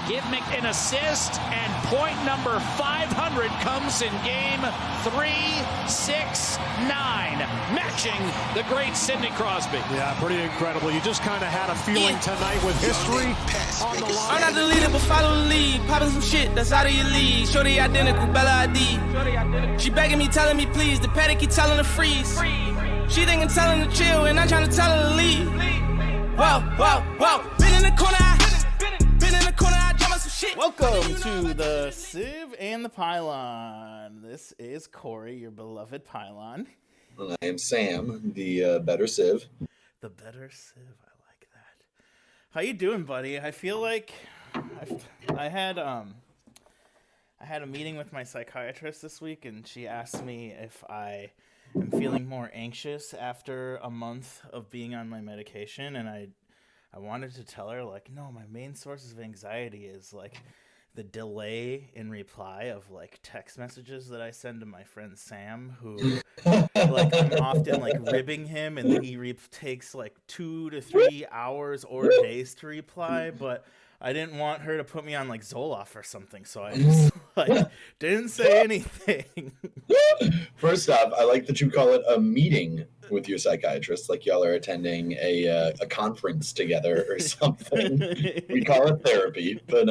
give Mick an assist, and point number 500 comes in game 3-6-9, matching the great Sidney Crosby. Yeah, pretty incredible. You just kind of had a feeling tonight with history on the line. I'm not the leader, but follow the lead. Popping some shit that's out of your league. Shorty identical, Bella ID. She begging me, telling me please. The paddock keep telling her freeze. She thinking telling her chill, and I'm trying to tell her to leave. Whoa, whoa, whoa. Been in the corner, I drop on some shit. Welcome to the Civ and the Pylon. This is Cory, your beloved Pylon. And I am Sam, the better Civ. The better Civ, I like that. How you doing, buddy? I feel like I had a meeting with my psychiatrist this week, and she asked me if I am feeling more anxious after a month of being on my medication, and I wanted to tell her, like, no, my main sources of anxiety is, like, the delay in reply of, like, text messages that I send to my friend Sam, who, like, I'm often, like, ribbing him, and then he takes, like, 2 to 3 hours or days to reply, but I didn't want her to put me on, like, Zoloft or something, so I just, like, didn't say anything. First off, I like that you call it a meeting with your psychiatrist, like y'all are attending a conference together or something. We call it therapy, but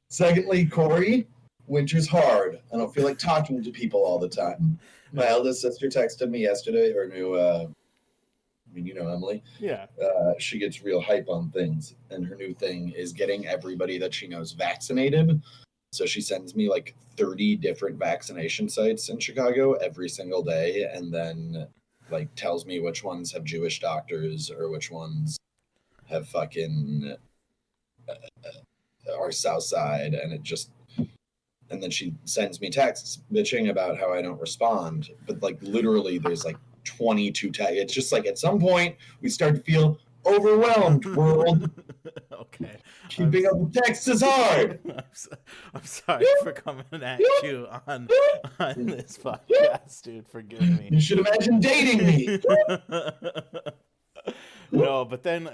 secondly, Cory, winter's hard. I don't feel like talking to people all the time. My eldest sister texted me yesterday, her new you know Emily. Yeah. She gets real hype on things, and her new thing is getting everybody that she knows vaccinated. So she sends me like 30 different vaccination sites in Chicago every single day, and then like tells me which ones have Jewish doctors or which ones have fucking our South Side, and then she sends me texts bitching about how I don't respond. But like literally, there's like 22 tags. It's just like at some point we start to feel overwhelmed, world. Okay. Keeping up with texts is hard. I'm sorry for coming at you on this podcast, dude. Forgive me. You should imagine dating me. No, but then,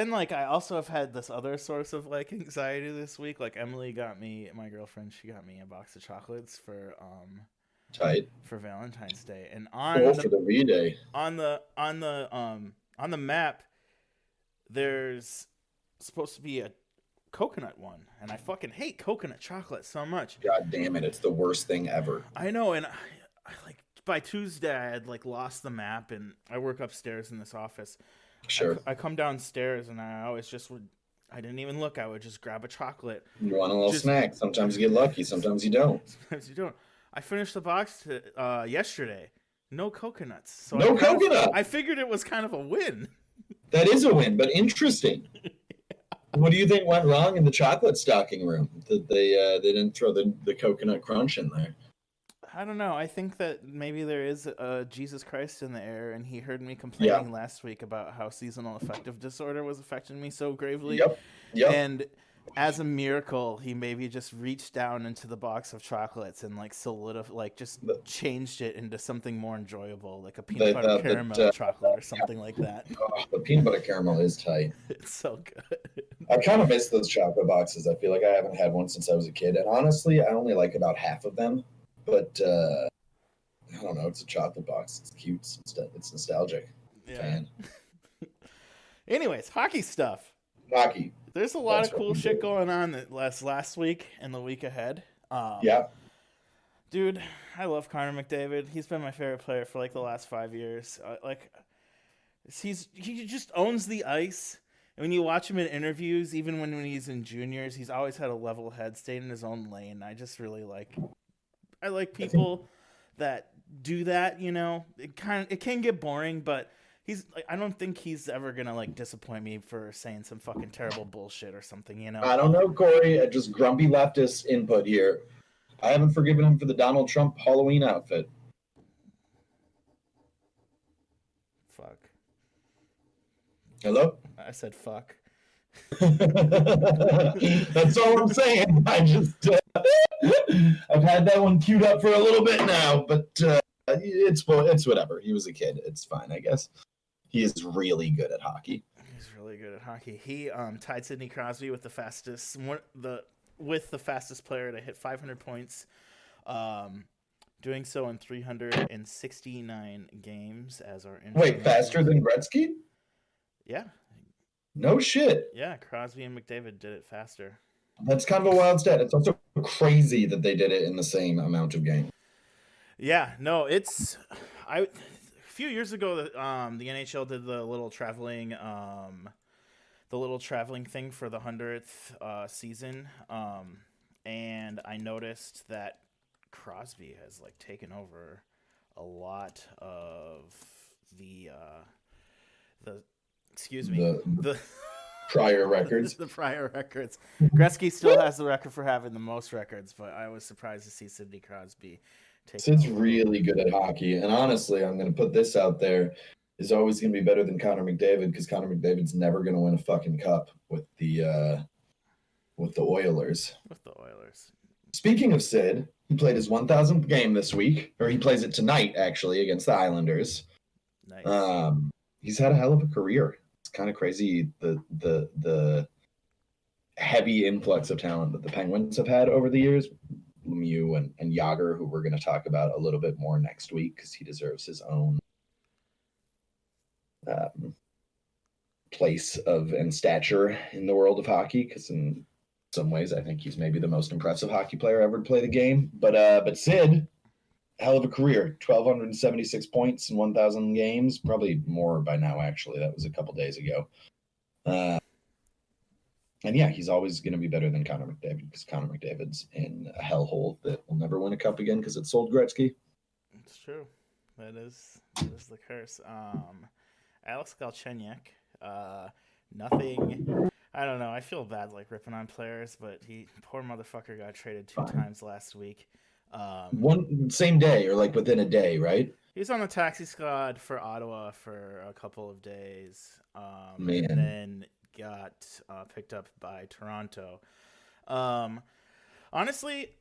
like, I also have had this other source of, like, anxiety this week. Like, Emily got me, my girlfriend, she got me a box of chocolates for Tight. For Valentine's Day, and for the V-Day. on the map, there's supposed to be a coconut one, and I fucking hate coconut chocolate so much. God damn it, it's the worst thing ever. I know, and I like by Tuesday I had like lost the map, and I work upstairs in this office. Sure. I come downstairs, and I always just would. I didn't even look. I would just grab a chocolate. You want a little snack. Sometimes you get lucky. Sometimes you don't. Sometimes you don't. I finished the box yesterday. No coconuts. So coconut. I figured it was kind of a win. That is a win, but interesting. Yeah. What do you think went wrong in the chocolate stocking room? That they didn't throw the coconut crunch in there? I don't know. I think that maybe there is Jesus Christ in the air, and he heard me complaining last week about how seasonal affective disorder was affecting me so gravely. Yep. And as a miracle, he maybe just reached down into the box of chocolates and like just changed it into something more enjoyable, like a peanut butter caramel chocolate or something like that. Oh, the peanut butter caramel is tight. It's so good. I kind of miss those chocolate boxes. I feel like I haven't had one since I was a kid, and honestly, I only like about half of them. But I don't know. It's a chocolate box. It's cute. It's nostalgic. Yeah. Anyways, hockey stuff. Hockey. There's a lot of cool shit going on that last week and the week ahead. Dude, I love Connor McDavid. He's been my favorite player for like the last 5 years. He just owns the ice. And when you watch him in interviews, even when he's in juniors, he's always had a level head, stayed in his own lane. I just really I like people that do that, you know. It can get boring, but I don't think he's ever gonna like disappoint me for saying some fucking terrible bullshit or something, you know. I don't know, Cory. Just grumpy leftist input here. I haven't forgiven him for the Donald Trump Halloween outfit. Fuck. Hello? I said fuck. That's all I'm saying. I've had that one queued up for a little bit now, but it's whatever. He was a kid. It's fine, I guess. He is really good at hockey. He's really good at hockey. He tied Sidney Crosby with the fastest player to hit 500 points. Doing so in 369 games as our Wait, faster than Gretzky? Yeah. No shit. Yeah, Crosby and McDavid did it faster. That's kind of a wild stat. It's also crazy that they did it in the same amount of games. Yeah, no, a few years ago the NHL did the little traveling thing for the 100th season. And I noticed that Crosby has like taken over a lot of the prior records. The prior records. Gretzky still has the record for having the most records, but I was surprised to see Sidney Crosby take Sid's really good at hockey, and honestly, I'm going to put this out there, is always going to be better than Connor McDavid, because Connor McDavid's never going to win a fucking cup with the Oilers. With the Oilers. Speaking of Sid, he played his 1,000th game this week, or he plays it tonight, actually, against the Islanders. Nice. He's had a hell of a career. It's kind of crazy the heavy influx of talent that the Penguins have had over the years. Lemieux and Yager, who we're going to talk about a little bit more next week because he deserves his own place and stature in the world of hockey, because in some ways I think he's maybe the most impressive hockey player ever to play the game. But Sid, hell of a career. 1,276 points in 1,000 games. Probably more by now, actually. That was a couple days ago. And yeah, he's always going to be better than Connor McDavid, because Connor McDavid's in a hellhole that will never win a cup again because it sold Gretzky. It's true. That is the curse. Alex Galchenyuk, nothing. I don't know. I feel bad like ripping on players, but poor motherfucker got traded 2 times last week. One same day, or like within a day, right? He was on the taxi squad for Ottawa for a couple of days. Man. And then got picked up by Toronto. Honestly,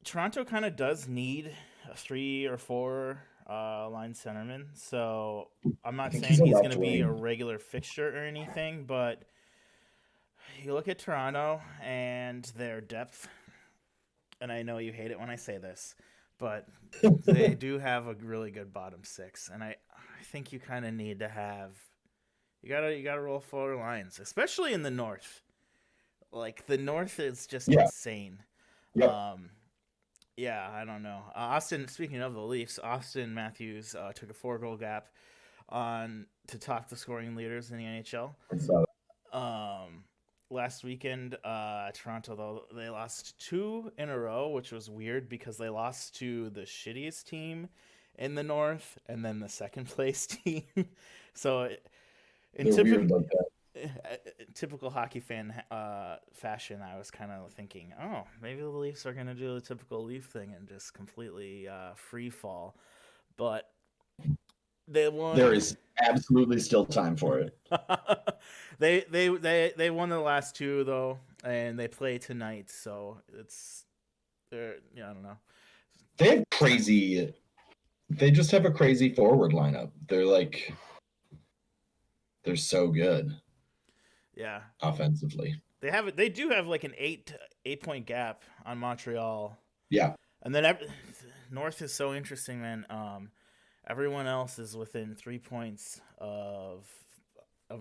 Toronto kind of does need a 3 or 4 line centerman. So I'm not saying he's going to be a regular fixture or anything, but you look at Toronto and their depth, and I know you hate it when I say this, but they do have a really good bottom 6, and I think you kind of need to have. You gotta roll 4 lines, especially in the North. Like the North is just insane. Yeah. I don't know. Austin. Speaking of the Leafs, Austin Matthews took a 4-goal gap to top the scoring leaders in the NHL. Last weekend, Toronto, though, they lost 2 in a row, which was weird because they lost to the shittiest team in the North and then the second place team. So. In typical hockey fan fashion, I was kind of thinking, oh, maybe the Leafs are going to do the typical Leaf thing and just completely free fall. But they won. There is absolutely still time for it. They won the last 2 though, and they play tonight. So I don't know. They just have a crazy forward lineup. They're so good. Yeah. Offensively. They do have like an 8-point gap on Montreal. Yeah. And then North is so interesting, man. Everyone else is within 3 points of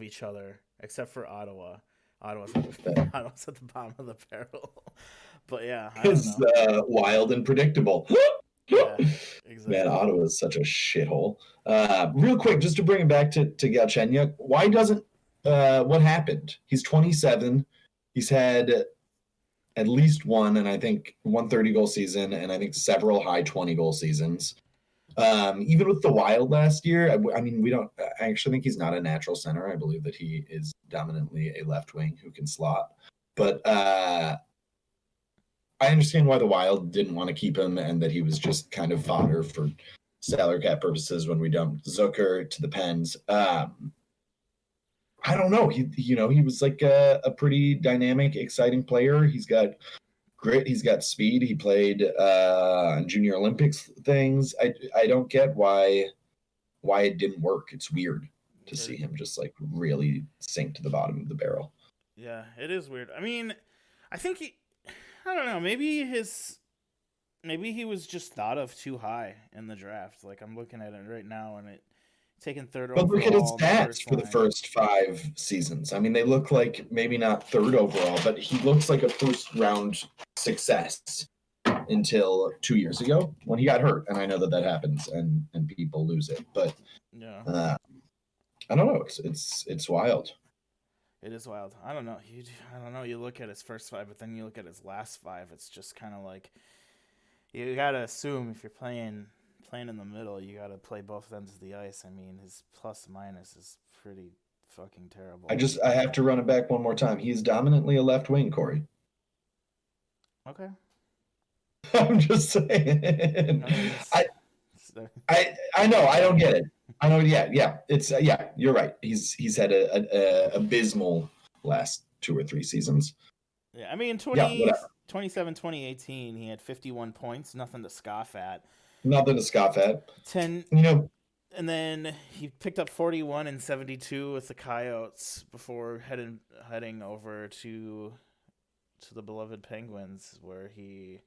each other, except for Ottawa. Ottawa's at the bottom of the barrel. But yeah, it's wild and predictable. Yeah, exactly. Man, Ottawa is such a shithole. Real quick, just to bring it back to Galchenyuk, why doesn't what happened? He's 27. He's had at least one, and I think 130-goal season, and I think several high 20-goal seasons. Even with the Wild last year, I actually think he's not a natural center. I believe that he is dominantly a left wing who can slot. But I understand why the Wild didn't want to keep him, and that he was just kind of fodder for salary cap purposes when we dumped Zucker to the Pens. I don't know. He was like a pretty dynamic, exciting player. He's got grit. He's got speed. He played on Junior Olympics things. I don't get why it didn't work. It's weird. to see him just like really sink to the bottom of the barrel. Yeah, it is weird. I mean, I think I don't know, maybe he was just thought of too high in the draft. Like, I'm looking at it right now, and taken third overall. But look at his stats for the first 5 seasons. I mean, they look like maybe not third overall, but he looks like a first-round success until 2 years ago when he got hurt. And I know that happens, and people lose it. But yeah, I don't know. It's wild. It is wild. I don't know. You look at his first 5, but then you look at his last 5. It's just kind of like you gotta assume if you're playing in the middle, you gotta play both ends of the ice. I mean, his plus minus is pretty fucking terrible. I have to run it back one more time. He's dominantly a left wing, Corey. Okay. I'm just saying. I know. I don't get it. I know. Yeah. It's You're right. He's had a abysmal last 2 or 3 seasons. Yeah, I mean, 2017, 2018, he had 51 points. Nothing to scoff at. 10. And then he picked up 41 and 72 with the Coyotes before heading over to the beloved Penguins, where he,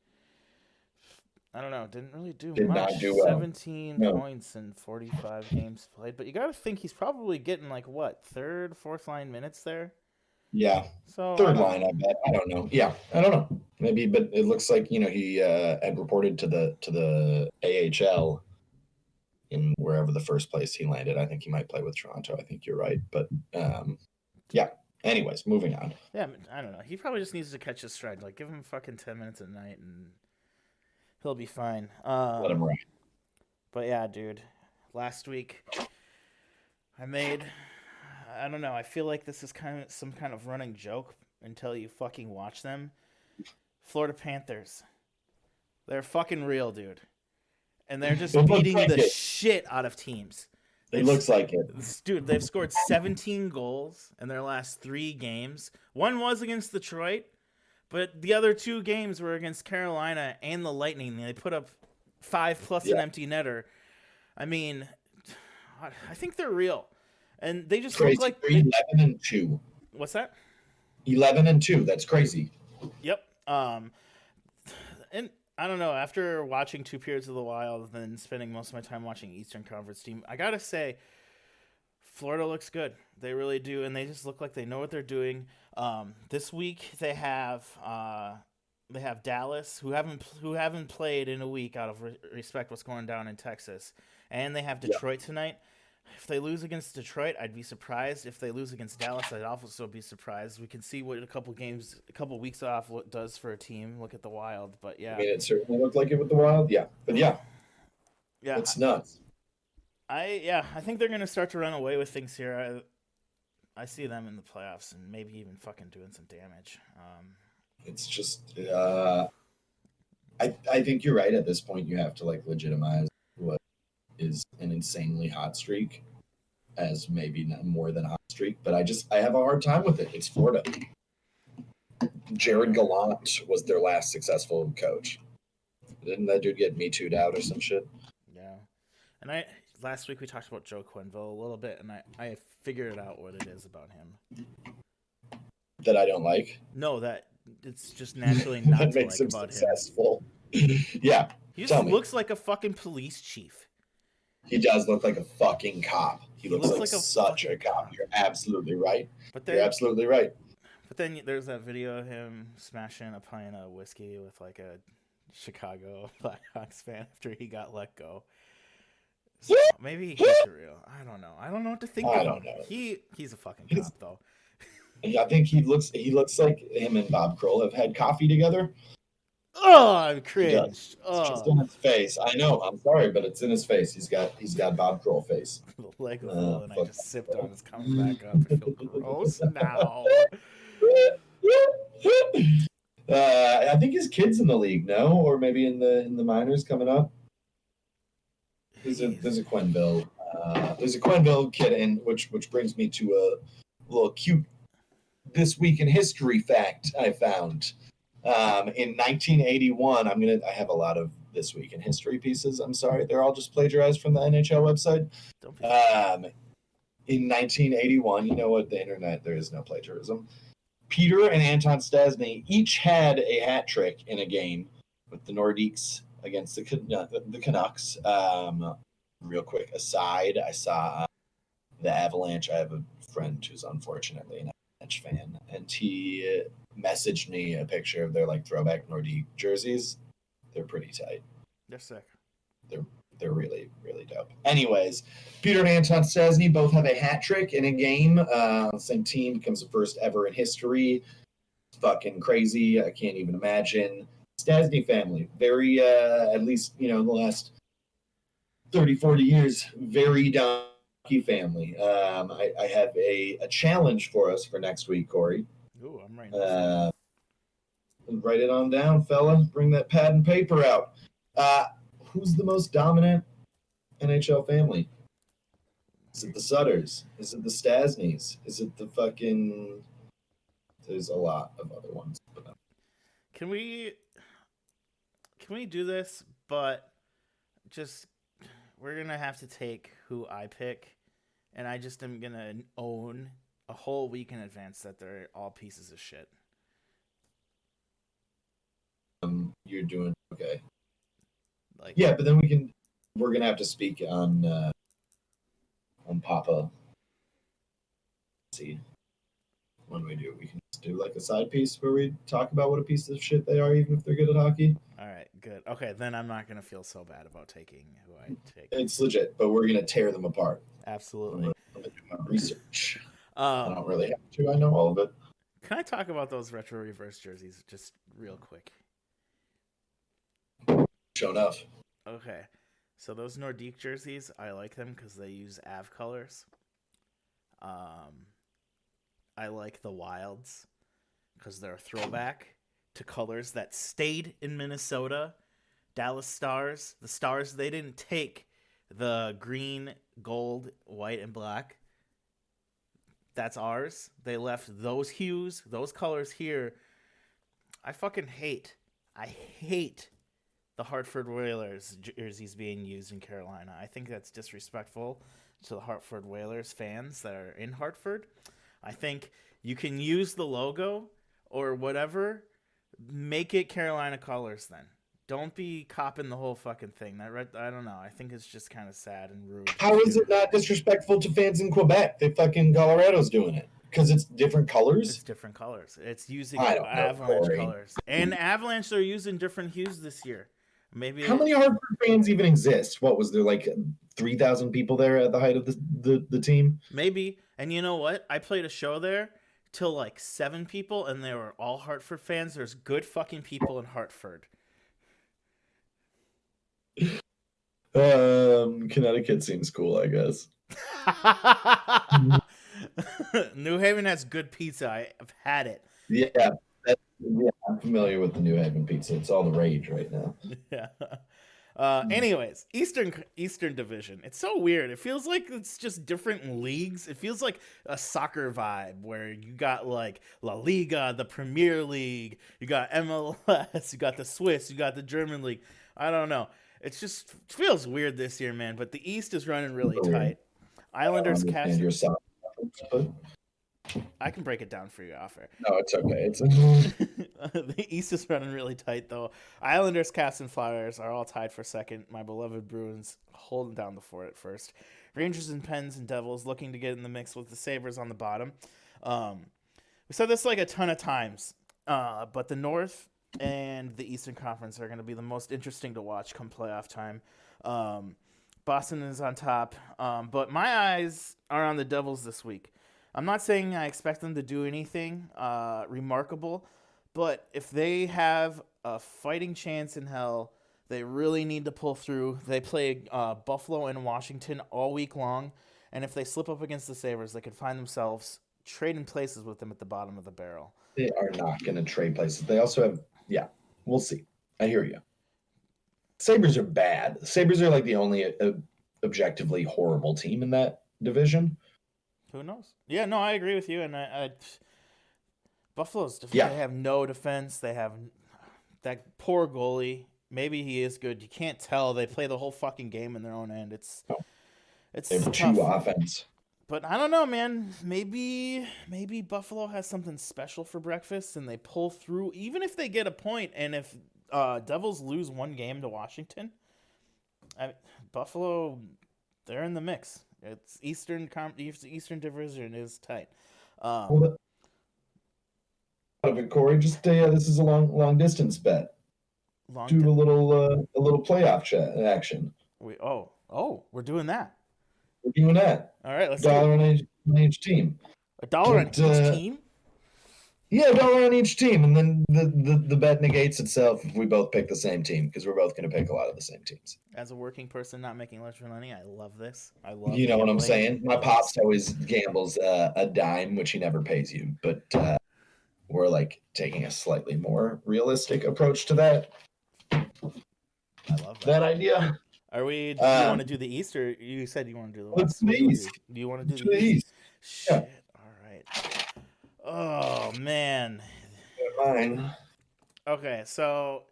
I don't know, didn't really do much. Not do well. 17 points in 45 games played, but you got to think he's probably getting like what, third, fourth line minutes there. Yeah. So third line, I bet. I don't know. Yeah, I don't know. Maybe, but it looks like he had reported to the AHL in wherever the first place he landed. I think he might play with Toronto. I think you're right. But yeah. Anyways, moving on. Yeah, I don't know. He probably just needs to catch his stride. Like, give him fucking 10 minutes a night, and he'll be fine. Let him run. But yeah, dude. Last week, I don't know. I feel like this is kind of some kind of running joke until you fucking watch them. Florida Panthers. They're fucking real, dude. And they're just beating the shit out of teams. It looks like it. Dude, they've scored 17 goals in their last 3 games. One was against Detroit, but the other 2 games were against Carolina and the Lightning. They put up 5 plus an empty netter. I mean, I think they're real. And they just look like 11-2. What's that? 11-2. That's crazy. Yep. And I don't know. After watching 2 periods of the Wild, and then spending most of my time watching Eastern Conference team, I gotta say, Florida looks good. They really do, and they just look like they know what they're doing. This week they have Dallas, who haven't played in a week out of respect what's going down in Texas, and they have Detroit tonight. If they lose against Detroit, I'd be surprised. If they lose against Dallas, I'd also be surprised. We can see what a couple weeks off what does for a team. Look at the Wild, but yeah. I mean, it certainly looked like it with the Wild, yeah. But yeah, it's nuts. I think they're going to start to run away with things here. I see them in the playoffs and maybe even fucking doing some damage. It's just, I think you're right. At this point, you have to like legitimize what is an insanely hot streak as maybe not more than a hot streak, but I have a hard time with it. It's Florida. Jared Gallant was their last successful coach. Didn't that dude get Me Too'd out or some shit? Yeah. And last week we talked about Joe Quenneville a little bit, and I figured out what it is about him. That I don't like? No, that it's just naturally not that to makes like him about successful. him. Yeah. He just looks like a fucking police chief. He does look like a fucking cop. He looks like such a cop. You're absolutely right. You're absolutely right. But then there's that video of him smashing a pint of whiskey with like a Chicago Blackhawks fan after he got let go. So maybe he's real. I don't know. I don't know what to think of him. I don't know. He's a fucking cop though. I think he looks like him and Bob Kroll have had coffee together. Oh, I'm cringed. It's just in his face. I know. I'm sorry, but it's in his face. He's got Bob Kroll face. The leg was full, and I just sipped on his coming back up. I feel gross now. I think his kid's in the league, no, or maybe in the minors coming up. There's a Quenneville. There's a Quenneville kid in which brings me to a little cute this week in history fact I found. In 1981, I have a lot of this week in history pieces. I'm sorry, they're all just plagiarized from the NHL website. in 1981, you know what, the internet, there is no plagiarism. Peter and Anton Stastny each had a hat trick in a game with the Nordiques against the Canucks. Real quick aside, I saw the Avalanche. I have a friend who's unfortunately an Avalanche fan, and he messaged me a picture of their like throwback Nordique jerseys. They're pretty tight. They're sick. They're really, really dope. Anyways, Peter and Anton Stastny both have a hat trick in a game. Same team, becomes the first ever in history. Fucking crazy. I can't even imagine. Stastny family, very, at least, the last 30, 40 years, very donkey family. I have a challenge for us for next week, Corey. Ooh, I'm writing Write it on down, fella. Bring that pad and paper out. Who's the most dominant NHL family? Is it the Sutters? Is it the Stastnys? Is it the fucking... There's a lot of other ones. Can we do this, but just... We're going to have to take who I pick, and I just am going to own a whole week in advance that they're all pieces of shit. You're doing okay. Like, yeah, but then we're gonna have to speak on Papa. See, when we can just do like a side piece where we talk about what a piece of shit they are, even if they're good at hockey. All right, good. Okay, then I'm not gonna feel so bad about taking who I take. It's legit, but we're gonna tear them apart. Absolutely. I'm gonna do my research. I Um, don't really have to. I know all of it. Can I talk about those retro reverse jerseys just real quick? Show enough. Okay, so those Nordique jerseys, I like them because they use Av colors. I like the Wilds because they're a throwback to colors that stayed in Minnesota. Dallas Stars, the Stars, they didn't take the green, gold, white, and black. That's ours. They left those hues, those colors here. I hate the Hartford Whalers jerseys being used in Carolina. I think that's disrespectful to the Hartford Whalers fans that are in Hartford. I think you can use the logo or whatever, make it Carolina colors then. Don't be copping the whole fucking thing. I don't know. I think it's just kind of sad and rude. How is it not disrespectful to fans in Quebec? They fucking Colorado's doing it. Because it's different colors? It's different colors. It's using I don't know, Avalanche Corey. colors. And Avalanche, they're using different hues this year. Maybe How many Hartford fans even exist? What was there, like 3,000 people there at the height of the team? Maybe. And you know what? I played a show there till like 7 people, and they were all Hartford fans. There's good fucking people in Hartford. Connecticut seems cool, I guess. New Haven has good pizza. I've had it. Yeah, I'm familiar with the New Haven pizza. It's all the rage right now. Yeah. Anyways, Eastern Division. It's so weird. It feels like it's just different leagues. It feels like a soccer vibe where you got like La Liga, the Premier League, you got MLS, you got the Swiss, you got the German League. I don't know. It just feels weird this year, man. But the East is running really tight. Islanders, I your side, but I can break it down for you off air. no, it's okay. It's The East is running really tight, though. Islanders, Caps, and Flyers are all tied for second. My beloved Bruins holding down the fort at first. Rangers and Pens and Devils looking to get in the mix with the Sabres on the bottom. We said this like a ton of times, but the North and the Eastern Conference are going to be the most interesting to watch come playoff time. Boston is on top, but my eyes are on the Devils this week. I'm not saying I expect them to do anything remarkable, but if they have a fighting chance in hell, they really need to pull through. They play Buffalo and Washington all week long, and if they slip up against the Sabres, they could find themselves trading places with them at the bottom of the barrel. They are not going to trade places. They also have, we'll see. I hear you. Sabres are bad. Sabres are like the only objectively horrible team in that division. Who knows? Yeah, no, I agree with you. And Buffalo's defense, They have no defense. They have that poor goalie. Maybe he is good. You can't tell. They play the whole fucking game in their own end. It's they have tough. 2 offense. But I don't know, man. Maybe Buffalo has something special for breakfast and they pull through, even if they get a point. And if Devils lose one game to Washington, Buffalo, they're in the mix. It's Eastern Division is tight. Corey, just this is a long distance bet. Do a little playoff action. We're doing that. We're doing that. All right, let's $1 on each team. $1 on each team? Yeah, $1 on each team, and then the bet negates itself if we both pick the same team because we're both going to pick a lot of the same teams. As a working person not making much money, I love this. I love. You know what I'm saying? My pops always gambles a dime, which he never pays you, but we're like taking a slightly more realistic approach to that. I love that idea. Are we? Do you want to do the East, or you said you want to do the West? Let's do the East. Do you want to do the East? Shit. Yeah. All right. Oh man. Mine. Okay, so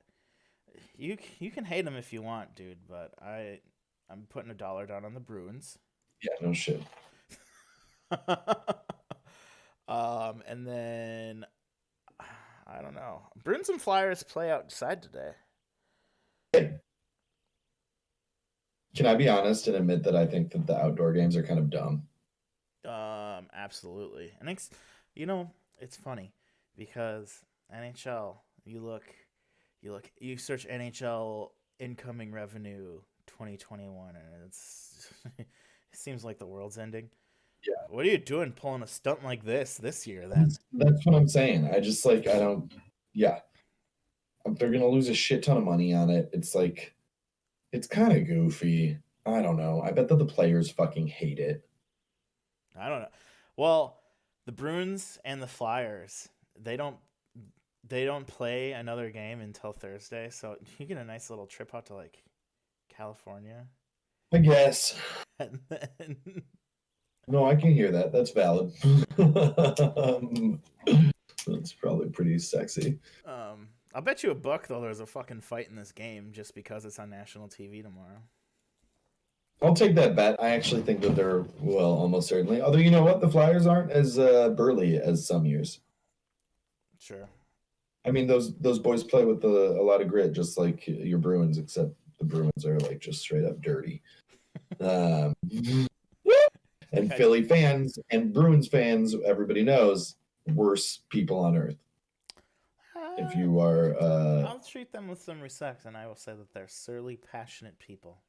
you can hate them if you want, dude, but I'm putting $1 down on the Bruins. Yeah, no shit. And then I don't know. Bruins and Flyers play outside today. Can I be honest and admit that I think that the outdoor games are kind of dumb? Absolutely. And it's funny because NHL, you search NHL incoming revenue 2021, and it seems like the world's ending. Yeah. What are you doing pulling a stunt like this year then? That's what I'm saying. I just yeah. They're going to lose a shit ton of money on it. It's like, it's kind of goofy. I don't know. I bet that the players fucking hate it. I don't know. Well, the Bruins and the Flyers, they don't play another game until Thursday, so you get a nice little trip out to like California. I guess. And then... No, I can hear that. That's valid. That's probably pretty sexy. I'll bet you $1 though there's a fucking fight in this game just because it's on national TV tomorrow. I'll take that bet. I actually think that they're, well, almost certainly. Although, you know what? The Flyers aren't as burly as some years. Sure. I mean, those boys play with a lot of grit, just like your Bruins, except the Bruins are like just straight up dirty. And okay. Philly fans and Bruins fans, everybody knows, worst people on earth. If you are... I'll treat them with some respect, and I will say that they're surly, passionate people.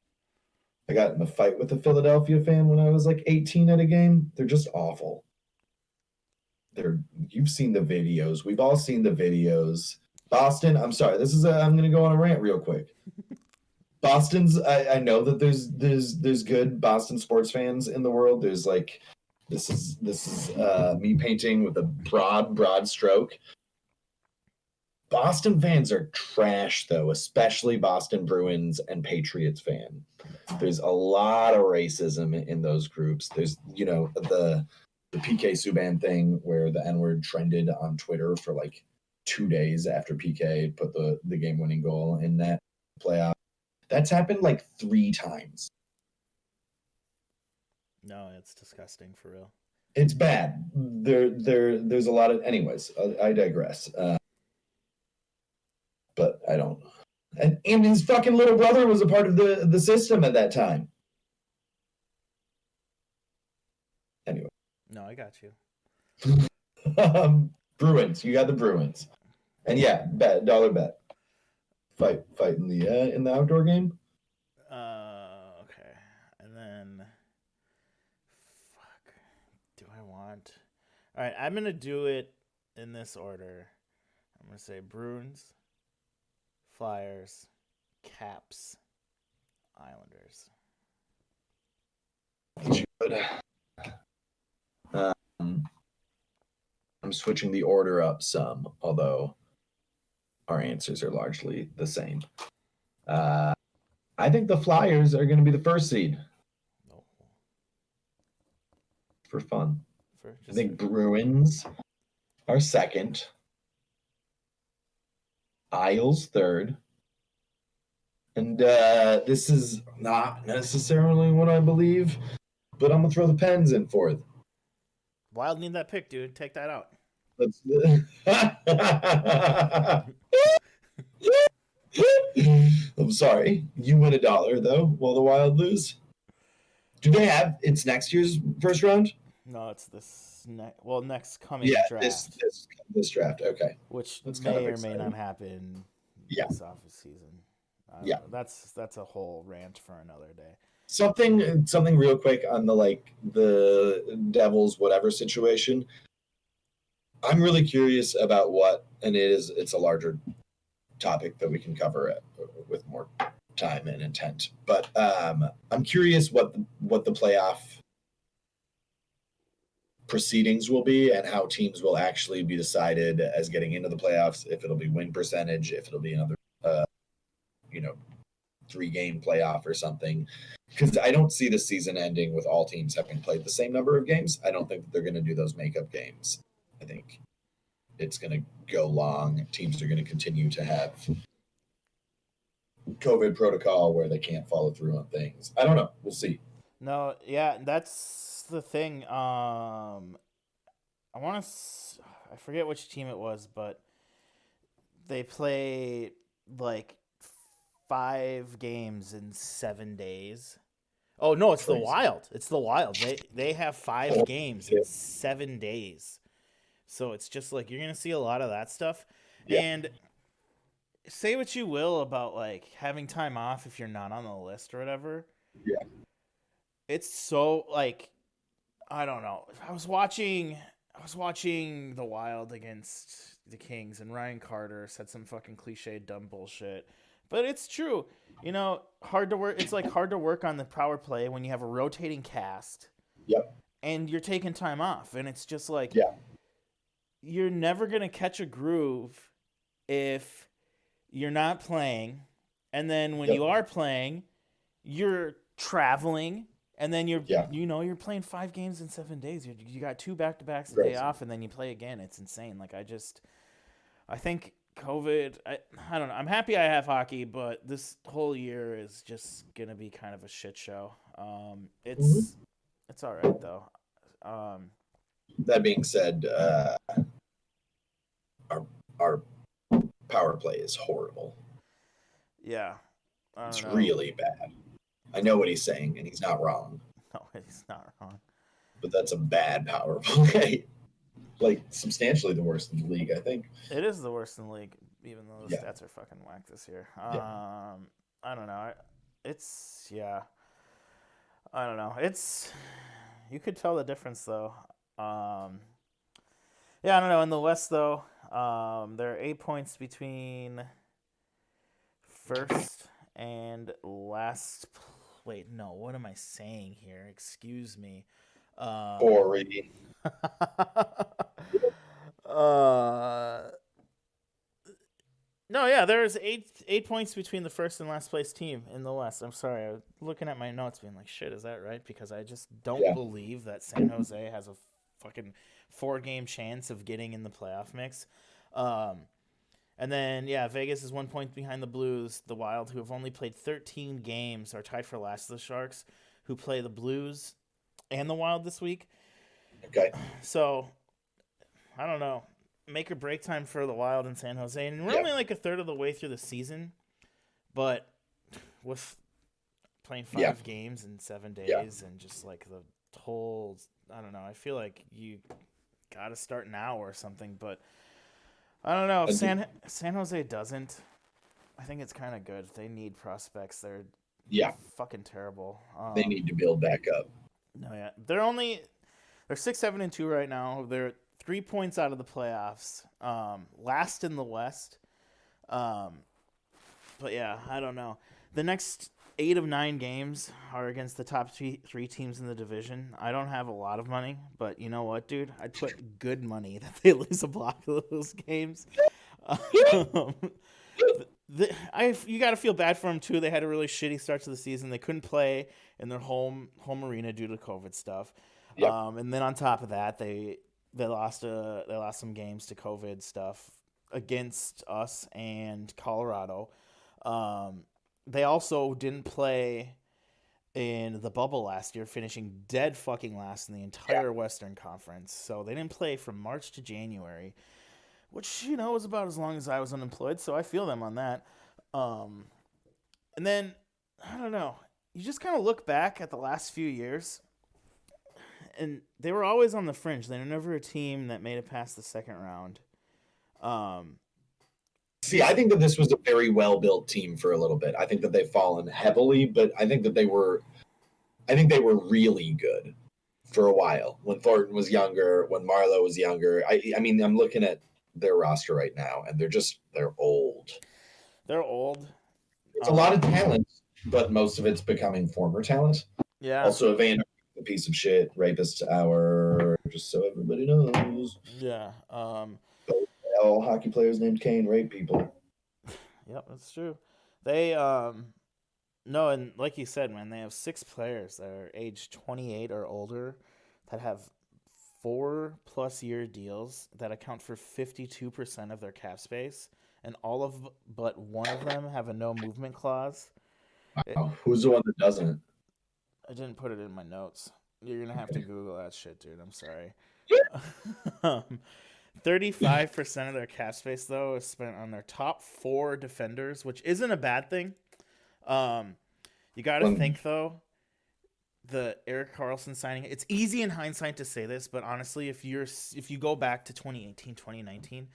I got in a fight with a Philadelphia fan when I was like 18 at a game. They're just awful. You've seen the videos. We've all seen the videos. Boston, I'm sorry. I'm going to go on a rant real quick. Boston's, I know that there's good Boston sports fans in the world. There's like, this is me painting with a broad stroke. Boston fans are trash, though, especially Boston Bruins and Patriots fan. There's a lot of racism in those groups. There's, the PK Subban thing where the N-word trended on Twitter for like 2 days after PK put the game-winning goal in that playoff. That's happened like 3 times. No, it's disgusting for real. It's bad. There's a lot of... Anyways, I digress. But I don't. And his fucking little brother was a part of the system at that time. Anyway. No, I got you. Bruins. You got the Bruins. And yeah, $1 bet. Fight in the outdoor game. Okay. And then do I want... All right, I'm going to do it in this order. I'm going to say Bruins, Flyers, Caps, Islanders. Good. I'm switching the order up some, although our answers are largely the same. I think the Flyers are going to be the first seed. Oh. For fun. I think Bruins are second. Isles third. And this is not necessarily what I believe, but I'm gonna throw the Pens in fourth. Wild need that pick, dude. Take that out. Let's. I'm sorry. You win $1 though, while the Wild lose. Do they have? It's next year's first round. No, it's this next coming draft. This draft. Okay, which that's may or may not happen. Yeah. This off season. Yeah, that's a whole rant for another day. Something real quick on the Devils whatever situation. I'm really curious about it's a larger topic that we can cover it with more time and intent. But I'm curious what the playoff proceedings will be and how teams will actually be decided as getting into the playoffs. If it'll be win percentage, if it'll be another 3-game playoff or something. Because I don't see the season ending with all teams having played the same number of games. I don't think that they're going to do those makeup games. I think it's going to go long. Teams are going to continue to have COVID protocol where they can't follow through on things. I don't know. We'll see. No, yeah, that's the thing. I forget which team it was, but they play like 5 games in 7 days. Oh no, it's crazy. The Wild. It's the Wild. They have 5 games in 7 days. So it's just like you're gonna see a lot of that stuff. Yeah. And say what you will about like having time off if you're not on the list or whatever. Yeah. It's so like I don't know. I was watching the Wild against the Kings and Ryan Carter said some fucking cliche dumb bullshit. But it's true. Hard to work. It's like hard to work on the power play when you have a rotating cast. Yep. And you're taking time off. And it's just like, you're never going to catch a groove if you're not playing. And then when you are playing, you're traveling. And then you're playing 5 games in 7 days. You got 2 back-to-backs a day off, and then you play again. It's insane. Like, I think COVID, I don't know. I'm happy I have hockey, but this whole year is just gonna be kind of a shit show. It's all right though. That being said, our power play is horrible. Yeah, it's really bad. I know what he's saying, and he's not wrong. No, he's not wrong. But that's a bad power play. Like, substantially the worst in the league, I think. It is the worst in the league, even though the stats are fucking whack this year. I don't know. I don't know. You could tell the difference, though. I don't know. In the West, though, there are 8 points between first and last. Wait, no. What am I saying here? Excuse me. Boring. No, yeah, there's eight points between the first and last place team in the West. I'm sorry, I was looking at my notes being like, shit, is that right? Because I just don't believe that San Jose has a fucking 4-game chance of getting in the playoff mix. And then, Vegas is 1 point behind the Blues. The Wild, who have only played 13 games, are tied for last of the Sharks, who play the Blues and the Wild this week. Okay. So, I don't know. Make or break time for the Wild in San Jose. And we're only like a third of the way through the season. But with playing 5 games in 7 days and just like the whole, I don't know. I feel like you got to start now or something. But I don't know. If San Jose doesn't, I think it's kind of good. They need prospects. They're fucking terrible. They need to build back up. No, they're 6-7-2 right now. They're 3 points out of the playoffs. Last in the West. But I don't know. The next 8 of 9 games are against the top 3 teams in the division. I don't have a lot of money, but you know what, dude? I'd put good money that they lose a block of those games. You got to feel bad for them too. They had a really shitty start to the season. They couldn't play in their home arena due to COVID stuff. Yep. And then on top of that, they lost some games to COVID stuff against us and Colorado. They also didn't play in the bubble last year, finishing dead fucking last in the entire Western Conference. So they didn't play from March to January, which, you know, was about as long as I was unemployed. So I feel them on that. And then, I don't know, you just kind of look back at the last few years, and they were always on the fringe. They were never a team that made it past the second round. See, I think that this was a very well-built team for a little bit. I think that they've fallen heavily, but I think they were really good for a while. When Thornton was younger, when Marleau was younger. I mean, I'm looking at their roster right now, and they're old. They're old. It's a lot of talent, but most of it's becoming former talent. Yeah. Also, Evander, a piece of shit, rapist hour, just so everybody knows. Yeah. All hockey players named Kane rape people. Yep, that's true. They no, and like you said, man, they have 6 players that are age 28 or older that have 4+ year deals that account for 52% of their cap space, and all of but one of them have a no movement clause. Wow. Who's the one that doesn't? I didn't put it in my notes. You're gonna have to Google that shit, dude. I'm sorry. 35% of their cap space, though, is spent on their top 4 defenders, which isn't a bad thing. You got to think, though, the Erik Karlsson signing. It's easy in hindsight to say this, but honestly, if you go back to 2018, 2019,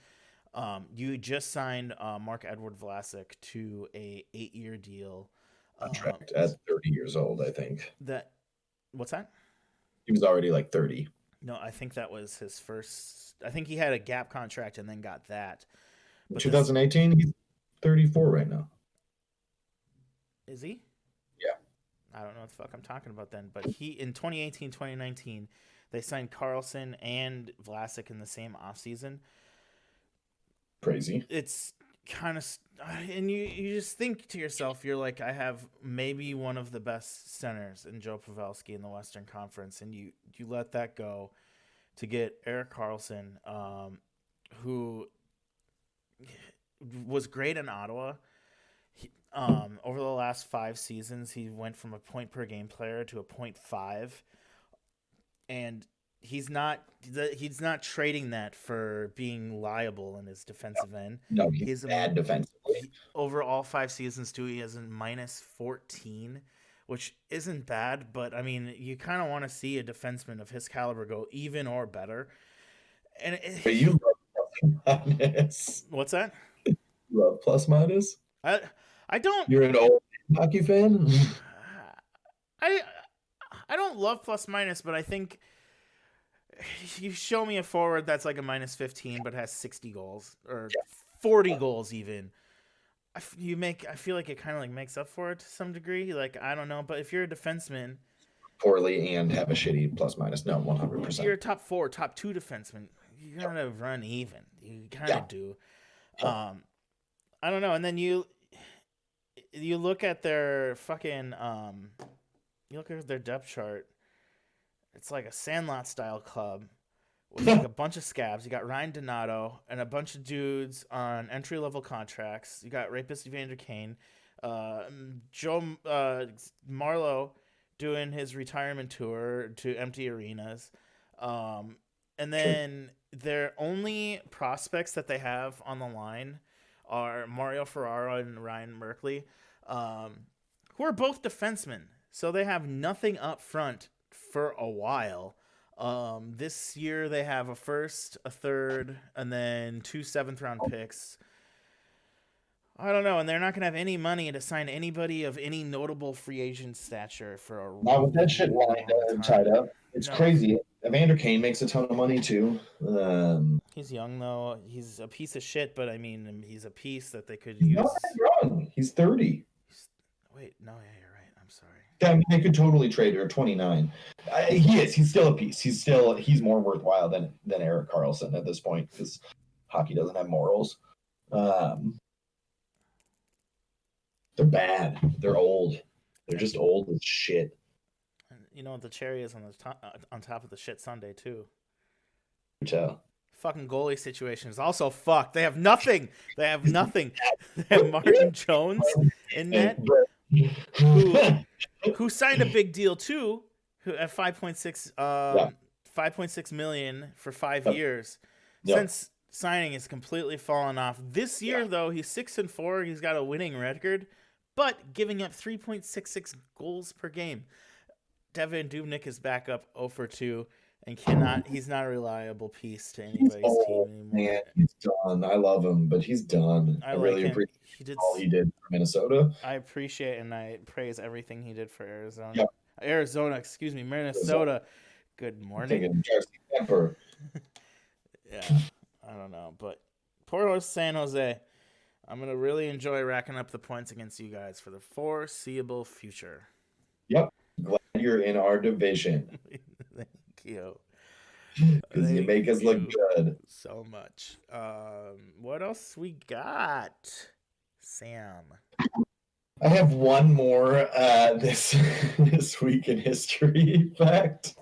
you just signed Marc-Edouard Vlasic to a 8-year deal. Contract at 30 years old, I think. What's that? He was already like 30. No, I think that was his first. I think he had a gap contract and then got that. But 2018, he's 34 right now. Is he? Yeah. I don't know what the fuck I'm talking about then. But in 2018, 2019, they signed Karlsson and Vlasic in the same offseason. Crazy. It's kind of, and you just think to yourself, you're like, I have maybe one of the best centers in Joe Pavelski in the Western Conference, and you let that go to get Erik Karlsson, who was great in Ottawa. Over the last 5 seasons, he went from a point per game player to a 0.5, and he's not trading that for being liable in his defensive end. No, he's bad defensively. Over all 5 seasons, too, he has a -14, which isn't bad, but I mean, you kind of want to see a defenseman of his caliber go even or better. And but you love plus minus. What's that? You love plus minus? I don't. You're an old hockey fan? I don't love plus minus, but I think you show me a forward that's like a -15 but has 60 goals or 40 goals even. I feel like it kind of like makes up for it to some degree. Like, I don't know, but if you're a defenseman poorly and have a shitty plus minus, no, 100%. You're a top 4, top 2 defenseman. You gotta run even. You kind of do. I don't know. And then you look at their fucking you look at their depth chart. It's like a Sandlot style club with like a bunch of scabs. You got Ryan Donato and a bunch of dudes on entry level contracts. You got rapist Evander Kane, Joe Marleau doing his retirement tour to empty arenas, and then their only prospects that they have on the line are Mario Ferraro and Ryan Merkley, who are both defensemen. So they have nothing up front for a while. This year they have a first, a third, and then 2 7th-round picks. I don't know, and they're not going to have any money to sign anybody of any notable free agent stature for a not with that shit lined up, tied up. It's crazy. Evander Kane makes a ton of money too. He's young though. He's a piece of shit, but I mean, he's a piece that they could he's use. not wrong. He's 30. Wait, no, yeah, you're right. I'm sorry. Yeah, they could totally trade her 29. He is. He's still a piece. He's more worthwhile than Erik Karlsson at this point because hockey doesn't have morals. They're bad. They're old. They're just old as shit. And you know what the cherry is on top of the shit sundae too. Tell. Fucking goalie situation is also fucked. They have nothing. They have Martin Jones in net. who signed a big deal too, who at 5.6 million for 5 years. Since signing, has completely fallen off. This year though, he's 6-4. He's got a winning record, but giving up 3.66 goals per game. Devin Dubnyk is back up 0-2 and he's not a reliable piece to anybody's team anymore. Man, he's done. I love him, but he's done. I really appreciate all he did for Minnesota. I appreciate and I praise everything he did for Arizona. Minnesota. Good morning. Yeah, I don't know, but poor San Jose. I'm going to really enjoy racking up the points against you guys for the foreseeable future. Yep. Glad you're in our division. Thank you. Because you make us look good. So much. What else we got? Sam. I have one more this week in history fact.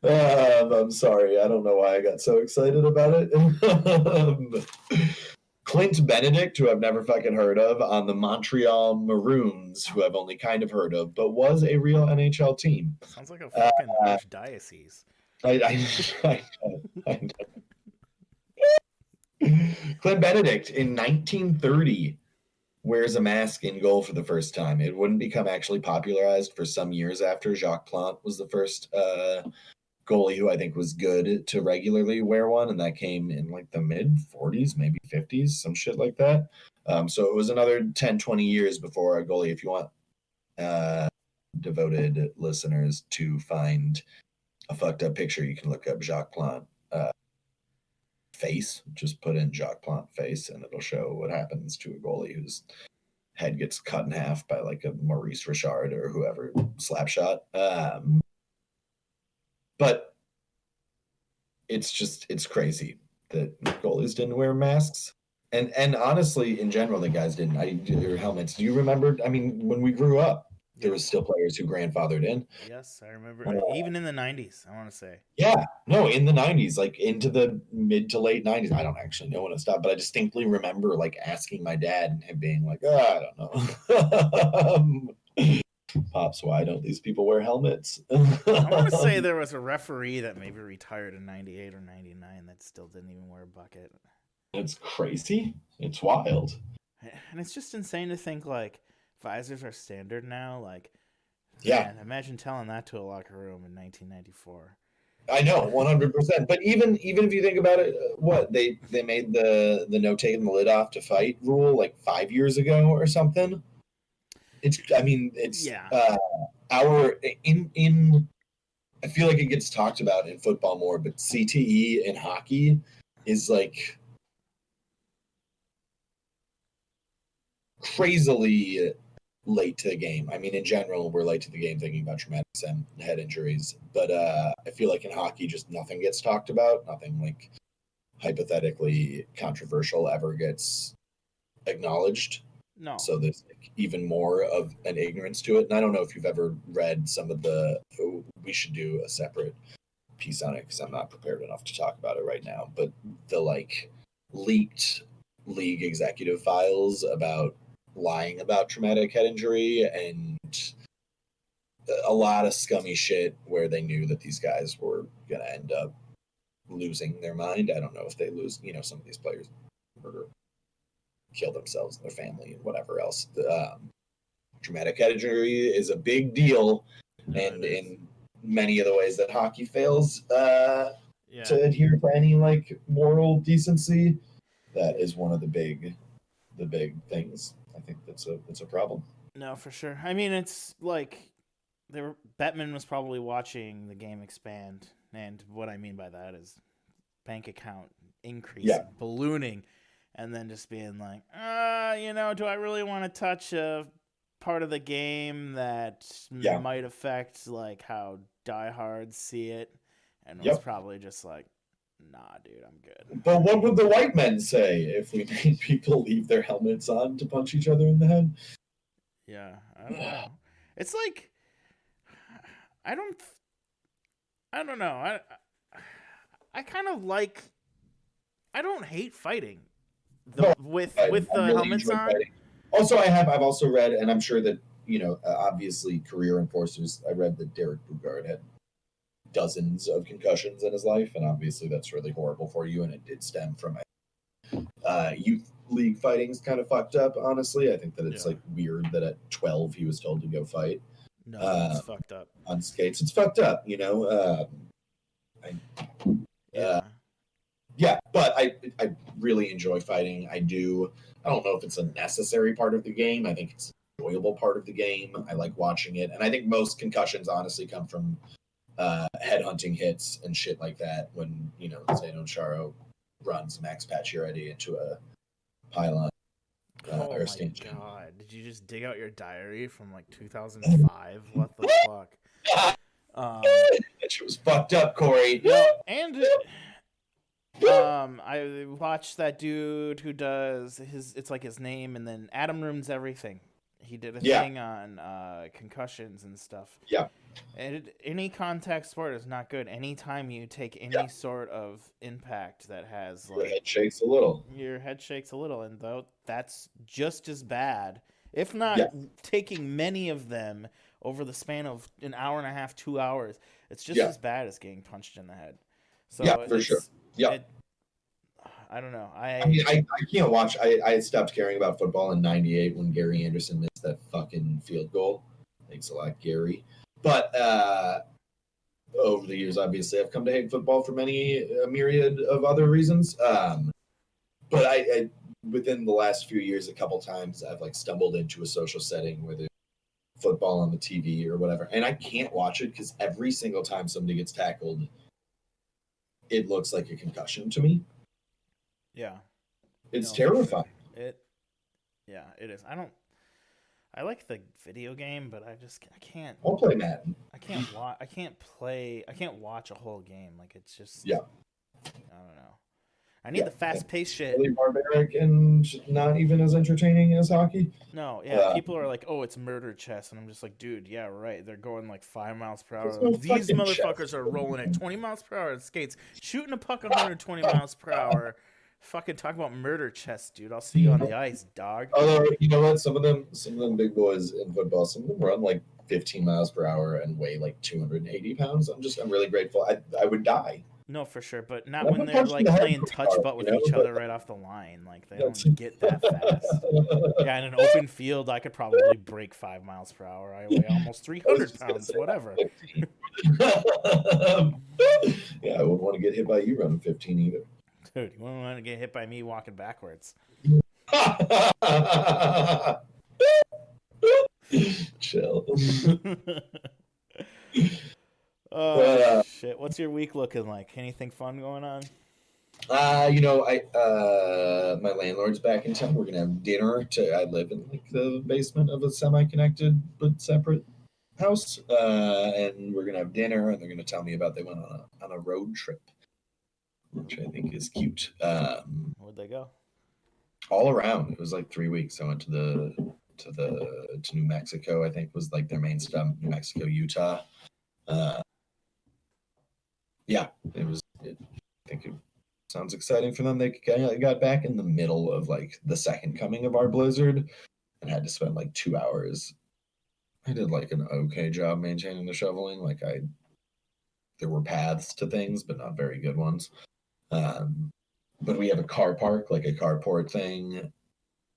I'm sorry. I don't know why I got so excited about it. Clint Benedict, who I've never fucking heard of, on the Montreal Maroons, who I've only kind of heard of, but was a real NHL team. Sounds like a fucking archdiocese. I know. Clint Benedict in 1930 wears a mask in goal for the first time. It wouldn't become actually popularized for some years after. Jacques Plante was the first goalie who I think was good to regularly wear one, and that came in like the mid 40s, maybe 50s, some shit like that. So it was another 10, 20 years before a goalie. If you want devoted listeners to find a fucked up picture, you can look up Jacques Plante face. Just put in Jacques Plante face, and it'll show what happens to a goalie whose head gets cut in half by like a Maurice Richard or whoever slap shot. But it's crazy that goalies didn't wear masks. And honestly, in general, the guys didn't. Or helmets. Do you remember? I mean, when we grew up, there was still players who grandfathered in. Yes, I remember. Even in the 90s, I want to say. Yeah. No, in the 90s, like into the mid to late 90s. I don't actually know when it stopped, but I distinctly remember like asking my dad and him being like, I don't know. Pops, why don't these people wear helmets? I want to say there was a referee that maybe retired in 98 or 99 that still didn't even wear a bucket. It's crazy. It's wild. And it's just insane to think like visors are standard now. Like, man, imagine telling that to a locker room in 1994. I know, 100%. But even if you think about it, what they made the no taking the lid off to fight rule like 5 years ago or something. It's I feel like it gets talked about in football more, but CTE in hockey is like crazily late to the game. I mean, in general, we're late to the game thinking about traumatic head injuries, but I feel like in hockey, just nothing gets talked about. Nothing like hypothetically controversial ever gets acknowledged. No. So there's like even more of an ignorance to it. And I don't know if you've ever read some of we should do a separate piece on it because I'm not prepared enough to talk about it right now. But the like leaked league executive files about lying about traumatic head injury and a lot of scummy shit where they knew that these guys were going to end up losing their mind. I don't know if they lose, some of these players murder, kill themselves and their family and whatever else. Traumatic head injury is a big deal, and in many of the ways that hockey fails to adhere to any like moral decency, that is one of the big things. I think that's a problem. No, for sure. I mean, it's like Bettman was probably watching the game expand, and what I mean by that is bank account increasing, ballooning, and then just being like, do I really want to touch a part of the game that might affect like how diehards see it? And was probably just like, nah, dude, I'm good. But what would the white men say if we made people leave their helmets on to punch each other in the head? Yeah, I don't know. It's like, I don't know. I kind of like, I don't hate fighting with the really helmets on. Fighting. Also, I've also read, and I'm sure that, obviously career enforcers, I read that Derek Bugard had dozens of concussions in his life, and obviously that's really horrible for you, and it did stem from youth league fighting's kind of fucked up, honestly. I think that it's like weird that at 12 he was told to go fight. No, it's fucked up. On skates. It's fucked up, yeah, but I really enjoy fighting. I don't know if it's a necessary part of the game. I think it's an enjoyable part of the game. I like watching it. And I think most concussions honestly come from headhunting hits and shit like that when, Zdeno Chara runs Max Pacioretty into a pylon. Oh my god. Did you just dig out your diary from like 2005? What the fuck? That shit was fucked up, Corey. And I watched that dude who does it's like his name, and then Adam Ruins Everything. He did a thing on concussions and stuff. Yeah. And any contact sport is not good. Anytime you take any sort of impact that has your head shakes a little. Your head shakes a little, and though that's just as bad, if not taking many of them over the span of an hour and a half, 2 hours. It's just as bad as getting punched in the head. So for sure. Yeah. I don't know. I can't watch. I stopped caring about football in '98 when Gary Anderson missed that fucking field goal. Thanks a lot, Gary. But over the years, obviously, I've come to hate football for a myriad of other reasons. But I within the last few years, a couple times, I've like stumbled into a social setting where there's football on the TV or whatever, and I can't watch it because every single time somebody gets tackled, it looks like a concussion to me. Yeah. It's terrifying. It is. I like the video game, but I can't. I'll play Madden. I can't watch a whole game. Like, it's just. Yeah. I don't know. I need the fast-paced shit. Really barbaric and not even as entertaining as hockey. No, people are like, "Oh, it's murder chess," and I'm just like, "Dude, yeah, right. They're going like 5 miles per hour. These motherfuckers are rolling at 20 miles per hour on skates, shooting a puck 120 miles per hour." Fucking talk about murder chess, dude. I'll see you on the ice, dog. Although, you know what? Some of them big boys in football, some of them run like 15 miles per hour and weigh like 280 pounds. I'm really grateful. I would die. No, for sure, but not when they're like playing touch butt with each other right off the line. Like, they don't get that fast. Yeah, in an open field, I could probably break 5 miles per hour. I weigh almost 300 pounds, whatever. Yeah, I wouldn't want to get hit by you running 15 either. Dude, you wouldn't want to get hit by me walking backwards. Chill. Shit. What's your week looking like? Anything fun going on? My landlord's back in town. We're gonna have dinner. I live in like the basement of a semi-connected but separate house, and we're gonna have dinner. And they're gonna tell me about they went on a road trip, which I think is cute. Where'd they go? All around. It was like 3 weeks. I went to New Mexico. I think was like their main stop. New Mexico, Utah. I think it sounds exciting for them. They got back in the middle of like the second coming of our blizzard and had to spend like 2 hours. I did like an okay job maintaining the shoveling. Like there were paths to things, but not very good ones. But we have a car park, like a carport thing,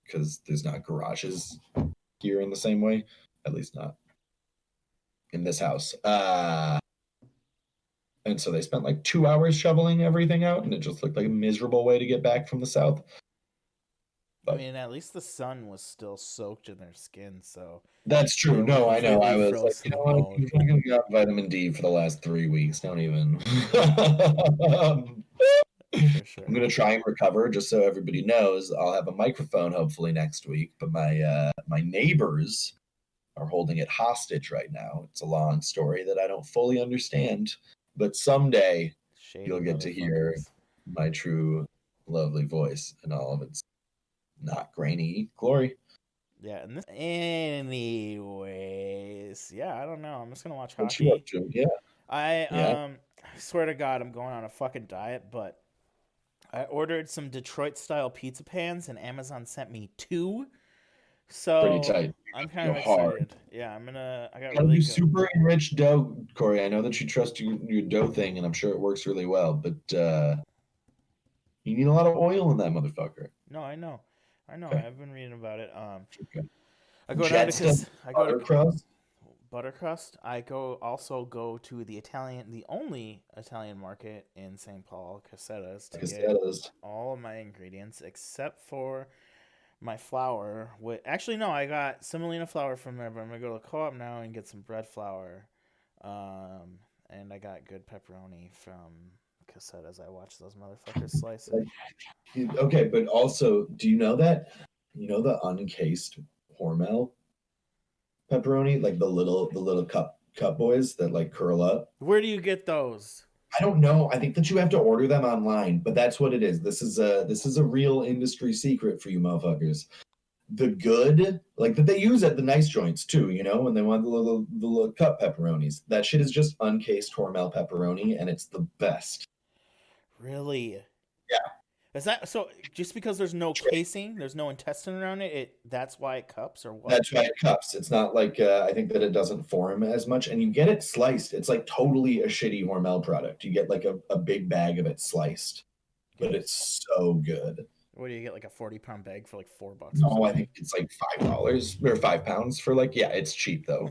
because there's not garages here in the same way, at least not in this house. And so they spent like 2 hours shoveling everything out, and it just looked like a miserable way to get back from the south. But, I mean, at least the sun was still soaked in their skin, so... That's true. No, I know. I was like, you know what? I'm not going to get vitamin D for the last 3 weeks. Don't even... Sure. I'm going to try and recover, just so everybody knows. I'll have a microphone hopefully next week, but my neighbors are holding it hostage right now. It's a long story that I don't fully understand, but someday you'll get to hear my true lovely voice and all of its not grainy glory. Yeah, and anyways, I don't know. I'm just going to watch What hockey. you up to? Yeah. I swear to God, I'm going on a fucking diet, but I ordered some Detroit-style pizza pans, and Amazon sent me 2. So Pretty tight. I'm kind of Go hard. excited. Yeah, I got Gotta really do good. super enriched dough, Corey. I know that you trust your dough thing, and I'm sure it works really well, but you need a lot of oil in that motherfucker. No, I know. Okay. I've been reading about it. Okay. I go down to butter crust. Buttercrust. I also go to the only Italian market in St. Paul, Cassetta's, to get all of my ingredients except for my flour. Actually, no, I got semolina flour from there, but I'm gonna go to the co-op now and get some bread flour. And I got good pepperoni from Cassetta's. I watched those motherfuckers slice it. Okay, but also, do you know that? You know the uncased Hormel pepperoni, like the little cup boys that like curl up. Where do you get those? I don't know. I think that you have to order them online, but that's what it is. This is a real industry secret for you motherfuckers. The good, like that they use at the nice joints too, you know, when they want the little cup pepperonis. That shit is just uncased Hormel pepperoni, and it's the best. Really? Yeah. Is that so? Just because there's no casing, there's no intestine around it, that's why it cups, or what? That's why it cups. It's not like I think that it doesn't form as much, and you get it sliced. It's like totally a shitty Hormel product. You get like a big bag of it sliced, but it's so good. What do you get, like a 40-pound bag for like $4? No, I think it's like $5 or £5 for like, yeah, it's cheap though.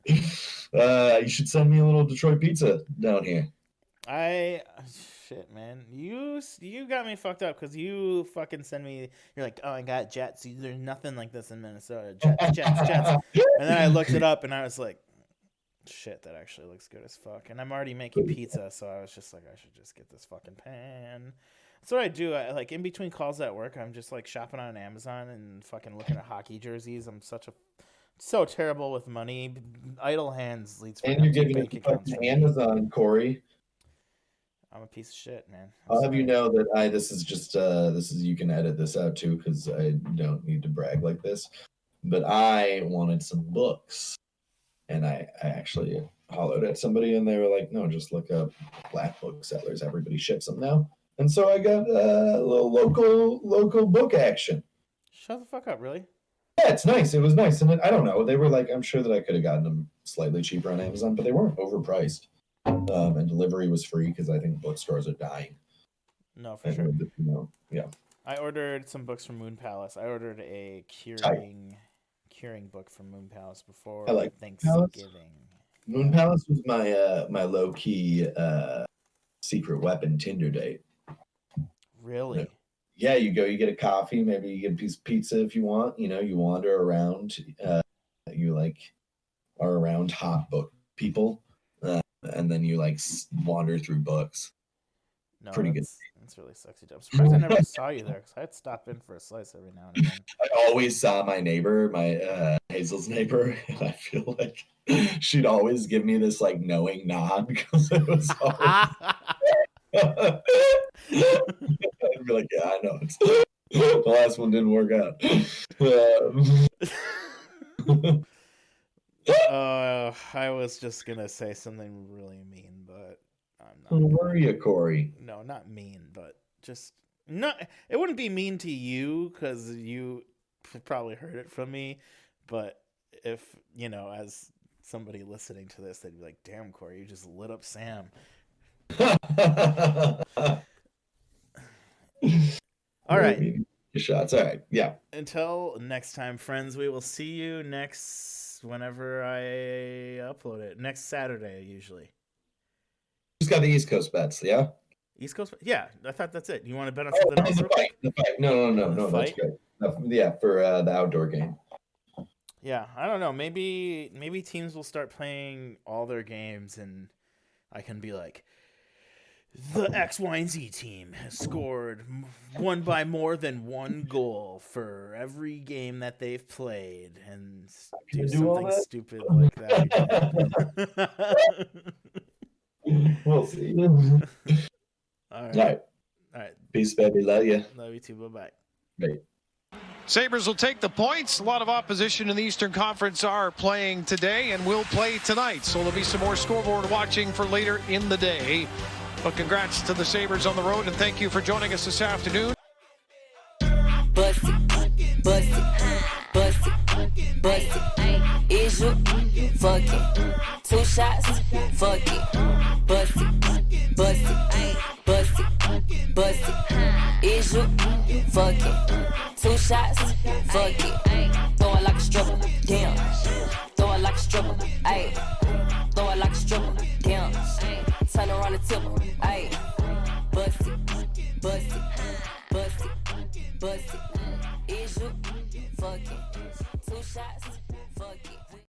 You should send me a little Detroit pizza down here. Shit, man, you got me fucked up because you fucking send me. You're like, oh, I got Jets. There's nothing like this in Minnesota. Jets. And then I looked it up and I was like, shit, that actually looks good as fuck. And I'm already making pizza, so I was just like, I should just get this fucking pan. That's what I do. I like in between calls at work, I'm just like shopping on Amazon and fucking looking at hockey jerseys. I'm so terrible with money. Idle hands leads. And you're giving it to Amazon, Corey. I'm a piece of shit, man. I'll have you know that this is you can edit this out too because I don't need to brag like this. But I wanted some books, and I actually hollered at somebody, and they were like, "No, just look up black booksellers. Everybody ships them now." And so I got a little local book action. Shut the fuck up, really? Yeah, it's nice. It was nice, and I don't know. They were like, I'm sure that I could have gotten them slightly cheaper on Amazon, but they weren't overpriced. And delivery was free because I think bookstores are dying. No, for sure. Yeah. I ordered some books from Moon Palace. I ordered a curing book from Moon Palace before Thanksgiving. Moon Palace was my low key secret weapon Tinder date. Really? Yeah, you get a coffee, maybe you get a piece of pizza if you want. You know, you wander around. You like are around hot book people. And then you like wander through books. No, pretty good. That's really sexy. I'm surprised I never saw you there because I'd stop in for a slice every now and again. I always saw my neighbor, my Hazel's neighbor, and I feel like she'd always give me this like knowing nod because it was always. I'd be like, yeah, I know. The last one didn't work out. I was just gonna say something really mean, but I'm not. Who were you, Corey? No, not mean, but just not. It wouldn't be mean to you because you probably heard it from me. But if as somebody listening to this, they'd be like, "Damn, Corey, you just lit up Sam." All right. Shots. All right. Yeah. Until next time, friends. We will see you whenever I upload it. Next Saturday, usually. Just got the East Coast bets, yeah? East Coast? Yeah, I thought that's it. You want to bet on something else? The fight. No, that's great. Yeah, for the outdoor game. Yeah, I don't know. Maybe teams will start playing all their games, and I can be like, the X, Y, and Z team has scored won by more than one goal for every game that they've played, and do something stupid like that. We'll see. All right. Peace, baby. Love you. Love you too. Bye-bye. Bye. Sabres will take the points. A lot of opposition in the Eastern Conference are playing today and will play tonight. So there'll be some more scoreboard watching for later in the day. But congrats to the Sabres on the road, and thank you for joining us this afternoon. shots, fuck it. Throw it like a stripper, damn. Throw it like a stripper, ayy. Throw it like a stripper, damn. Turn around and tip her, ayy. Bust it, bust it, bust it, bust it. Is you, fuck it. 2 shots, fuck it.